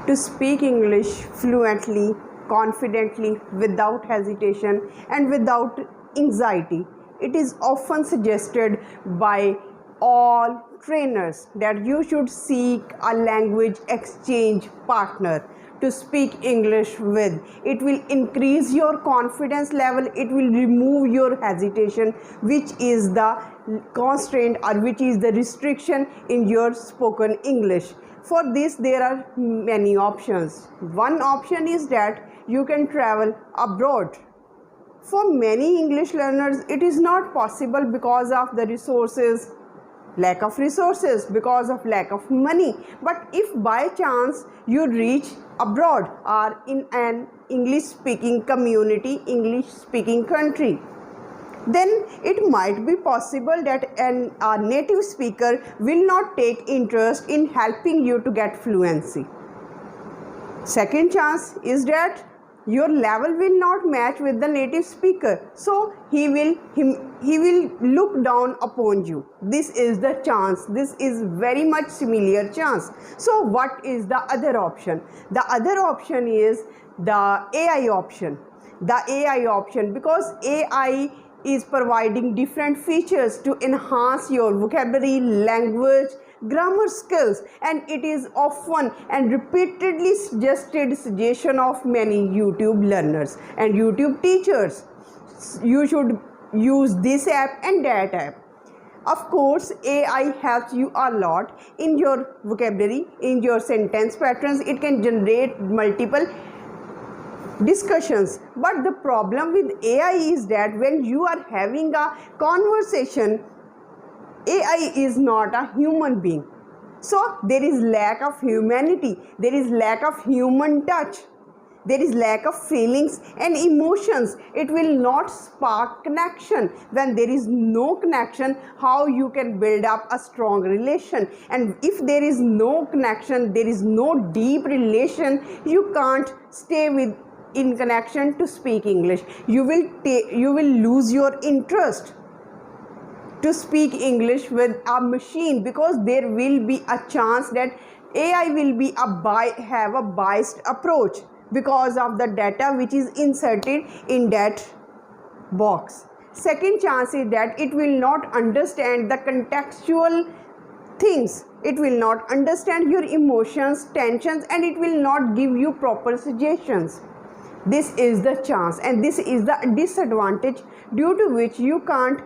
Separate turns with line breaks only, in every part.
to speak English fluently, confidently, without hesitation, and without anxiety. It is often suggested by all trainers that you should seek a language exchange partner to speak English with. It will increase your confidence level, it will remove your hesitation, which is the constraint or which is the restriction in your spoken English. For this, there are many options. One option is that you can travel abroad. For many English learners, it is not possible because of the resources, lack of resources, because of lack of money. But if by chance you reach abroad or in an English speaking community, English speaking country, then it might be possible that a native speaker will not take interest in helping you to get fluency. Second chance is that your level will not match with the native speaker, so he will look down upon you. This is the chance. This is very much similar chance. So what is the other option? The other option is the AI option. The AI option, because AI is providing different features to enhance your vocabulary, language, grammar skills, and it is often and repeatedly suggestion of many YouTube learners and YouTube teachers. You should use this app and that app. Of course, AI helps you a lot in your vocabulary, in your sentence patterns. It can generate multiple discussions, but the problem with AI is that when you are having a conversation, AI is not a human being, so there is lack of humanity, there is lack of human touch, there is lack of feelings and emotions. It will not spark connection. When there is no connection, how you can build up a strong relation? And if there is no connection, there is no deep relation, you can't stay in connection to speak English. You will lose your interest to speak English with a machine, because there will be a chance that AI will be have a biased approach because of the data which is inserted in that box. Second chance is that it will not understand the contextual things. It will not understand your emotions, tensions, and it will not give you proper suggestions. This is the chance, and this is the disadvantage due to which you can't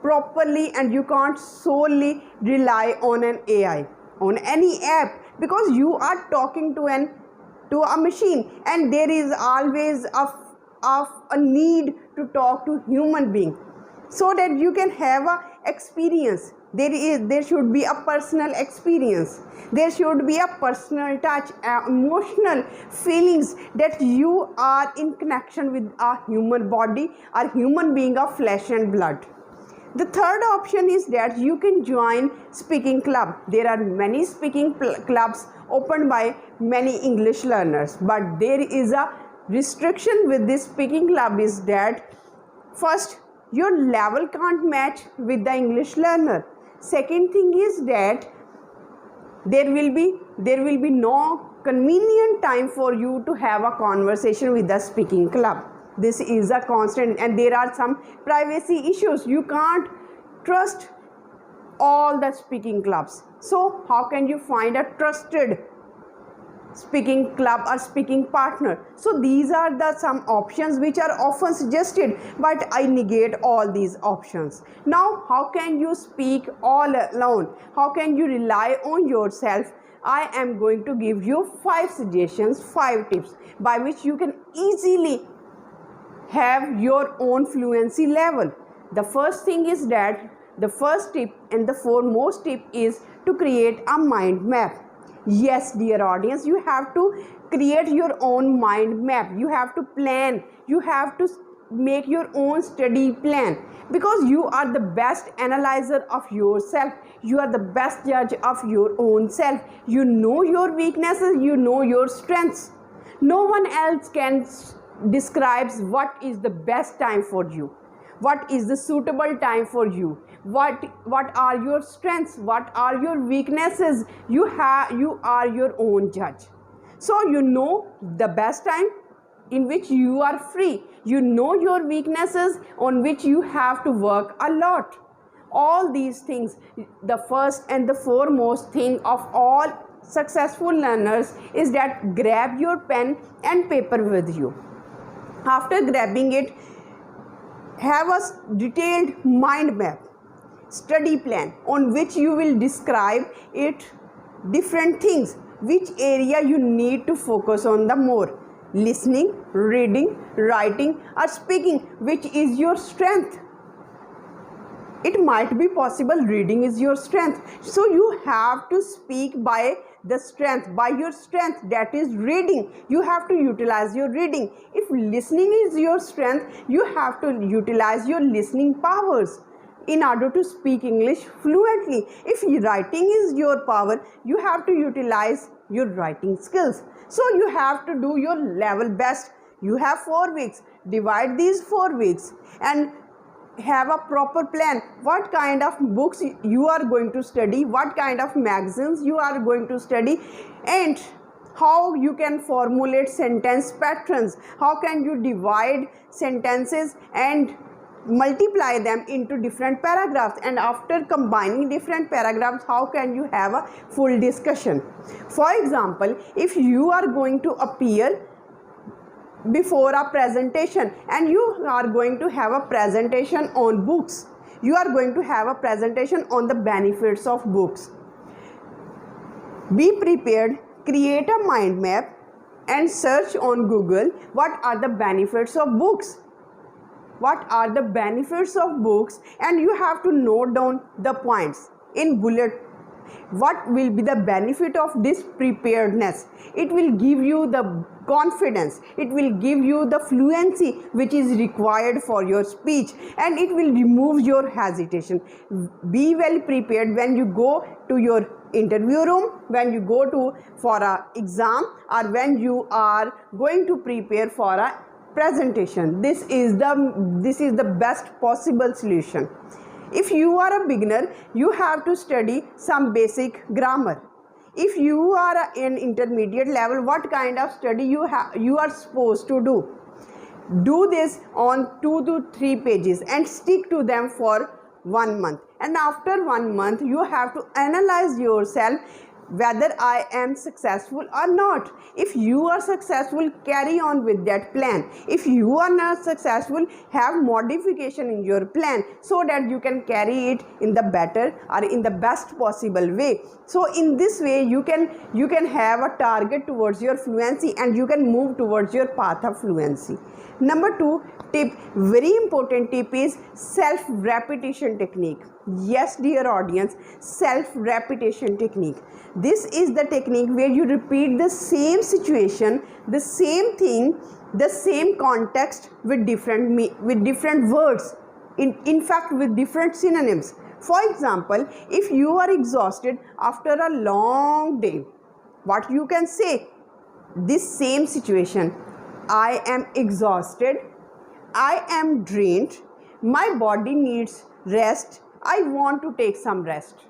properly and you can't solely rely on an AI, on any app, because you are talking to a machine, and there is always a need to talk to human being so that you can have a experience. There should be a personal experience, there should be a personal touch, emotional feelings, that you are in connection with a human body, a human being of flesh and blood. The third option is that you can join speaking club. There are many speaking clubs opened by many English learners, but there is a restriction with this speaking club, is that first, your level can't match with the English learner. Second thing is that there will be no convenient time for you to have a conversation with the speaking club. This is a constant, and there are some privacy issues. You can't trust all the speaking clubs. So how can you find a trusted speaking club or speaking partner? So these are the some options which are often suggested, but I negate all these options. Now, how can you speak all alone? How can you rely on yourself? I am going to give you 5 suggestions, 5 tips by which you can easily have your own fluency level. The first thing is that the first tip and the foremost tip is to create a mind map. Yes, dear audience, you have to create your own mind map. You have to plan. You have to make your own study plan, because you are the best analyzer of yourself. You are the best judge of your own self. You know your weaknesses, you know your strengths. No one else can describes what is the best time for you, what is the suitable time for you, what are your strengths, what are your weaknesses. You are your own judge. So you know the best time in which you are free. You know your weaknesses on which you have to work a lot. All these things, the first and the foremost thing of all successful learners is that grab your pen and paper with you. After grabbing it, have a detailed mind map, study plan on which you will describe it different things, which area you need to focus on the more. Listening, reading, writing or speaking, which is your strength. It might be possible reading is your strength, so you have to speak by the strength, by your strength, that is reading. You have to utilize your reading. If listening is your strength, you have to utilize your listening powers in order to speak English fluently. If writing is your power, you have to utilize your writing skills. So you have to do your level best. You have 4 weeks. Divide these 4 weeks and have a proper plan. What kind of books you are going to study, what kind of magazines you are going to study, and how you can formulate sentence patterns. How can you divide sentences and multiply them into different paragraphs, and after combining different paragraphs, how can you have a full discussion. For example, if you are going to appear before a presentation and you are going to have a presentation on books, you are going to have a presentation on the benefits of books. Be prepared, create a mind map and search on Google what are the benefits of books. What are the benefits of books, and you have to note down the points in bullet. What will be the benefit of this preparedness? It will give you the confidence, it will give you the fluency which is required for your speech, and it will remove your hesitation. Be well prepared when you go to your interview room, when you go to for a exam, or when you are going to prepare for a presentation. This is the best possible solution. If you are a beginner, you have to study some basic grammar. If you are in intermediate level, what kind of study you are supposed to do? Do this on 2 to 3 pages and stick to them for 1 month. And after 1 month, you have to analyze yourself whether I am successful or not. If you are successful, carry on with that plan. If you are not successful, have modification in your plan so that you can carry it in the better or in the best possible way. So in this way, you can have a target towards your fluency and you can move towards your path of fluency. Number 2 tip, very important tip, is self-repetition technique. Yes, dear audience, self-repetition technique. This is the technique where you repeat the same situation, the same thing, the same context with different words, in fact with different synonyms. For example, if you are exhausted after a long day, what you can say? This same situation: I am exhausted, I am drained, my body needs rest, I want to take some rest.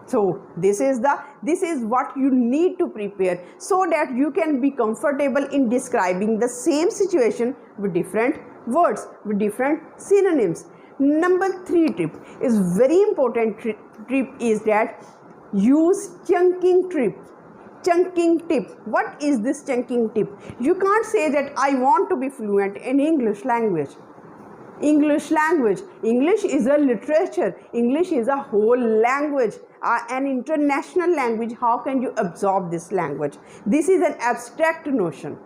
So this is what you need to prepare so that you can be comfortable in describing the same situation with different words, with different synonyms. Number 3 tip is very important tip is that use chunking tip. Chunking tip. What is this chunking tip? You can't say that I want to be fluent in English language. English is a literature. English is a whole language, an international language. How can you absorb this language? This is an abstract notion.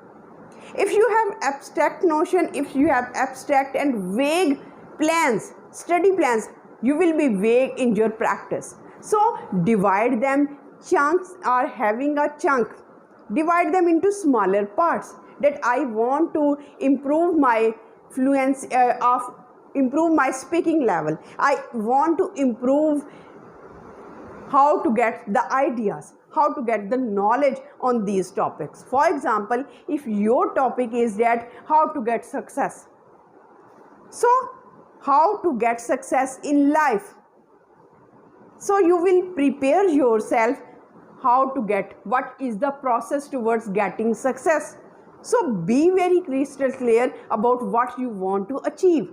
If you have abstract notion, if you have abstract and vague plans, study plans, you will be vague in your practice. So divide them. Chunks are having a chunk. Divide them into smaller parts. That I want to improve my fluency, improve my speaking level. I want to improve how to get the ideas, how to get the knowledge on these topics. For example, if your topic is that how to get success, so how to get success in life, so you will prepare yourself how to get, what is the process towards getting success. So be very crystal clear about what you want to achieve.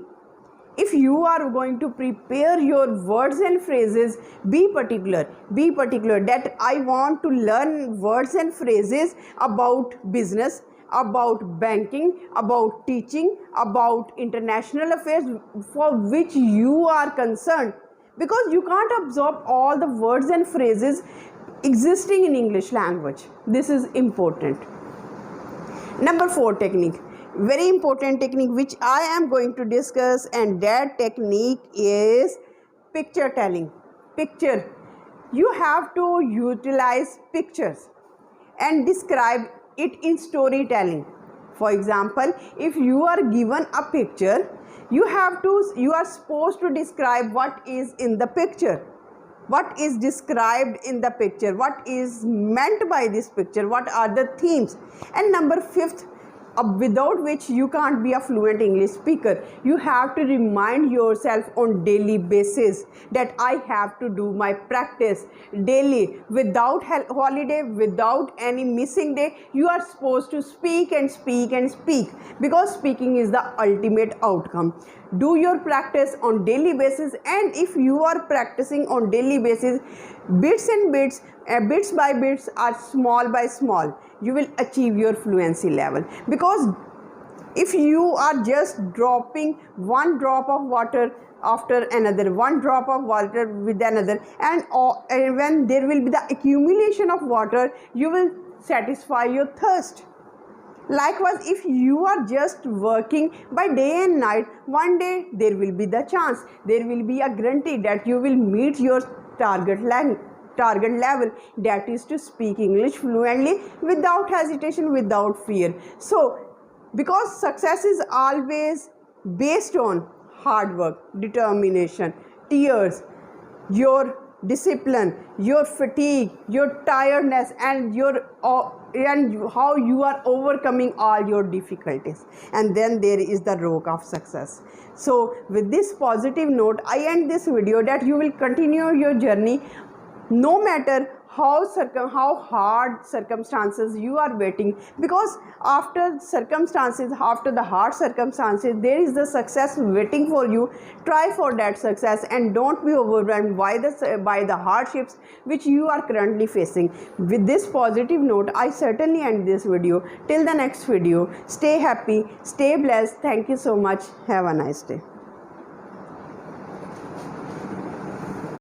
If you are going to prepare your words and phrases, be particular that I want to learn words and phrases about business, about banking, about teaching, about international affairs for which you are concerned, because you can't absorb all the words and phrases existing in English language. This is important. Number 4 technique, very important technique which I am going to discuss, and that technique is picture telling. Picture. You have to utilize pictures and describe it in storytelling. For example, if you are given a picture, you are supposed to describe what is in the picture. What is described in the picture, what is meant by this picture, what are the themes. And number 5th, without which you can't be a fluent English speaker, you have to remind yourself on daily basis that I have to do my practice daily, without holiday, without any missing day. You are supposed to speak and speak and speak, because speaking is the ultimate outcome. Do your practice on daily basis, and if you are practicing on daily basis, bits by bits, are small by small, you will achieve your fluency level. Because if you are just dropping one drop of water after another, one drop of water with another, and when there will be the accumulation of water, you will satisfy your thirst. Likewise, if you are just working by day and night, one day there will be the chance, there will be a guarantee that you will meet your target level, that is to speak English fluently without hesitation, without fear. So, because success is always based on hard work, determination, tears, your discipline, your fatigue, your tiredness, and how you are overcoming all your difficulties, and then there is the rock of success. So with this positive note, I end this video that you will continue your journey no matter how hard circumstances you are waiting, because after the hard circumstances, there is the success waiting for you. Try for that success and don't be overwhelmed by the hardships which you are currently facing. With this positive note, I certainly end this video. Till the next video, stay happy, stay blessed. Thank you so much. Have a nice day.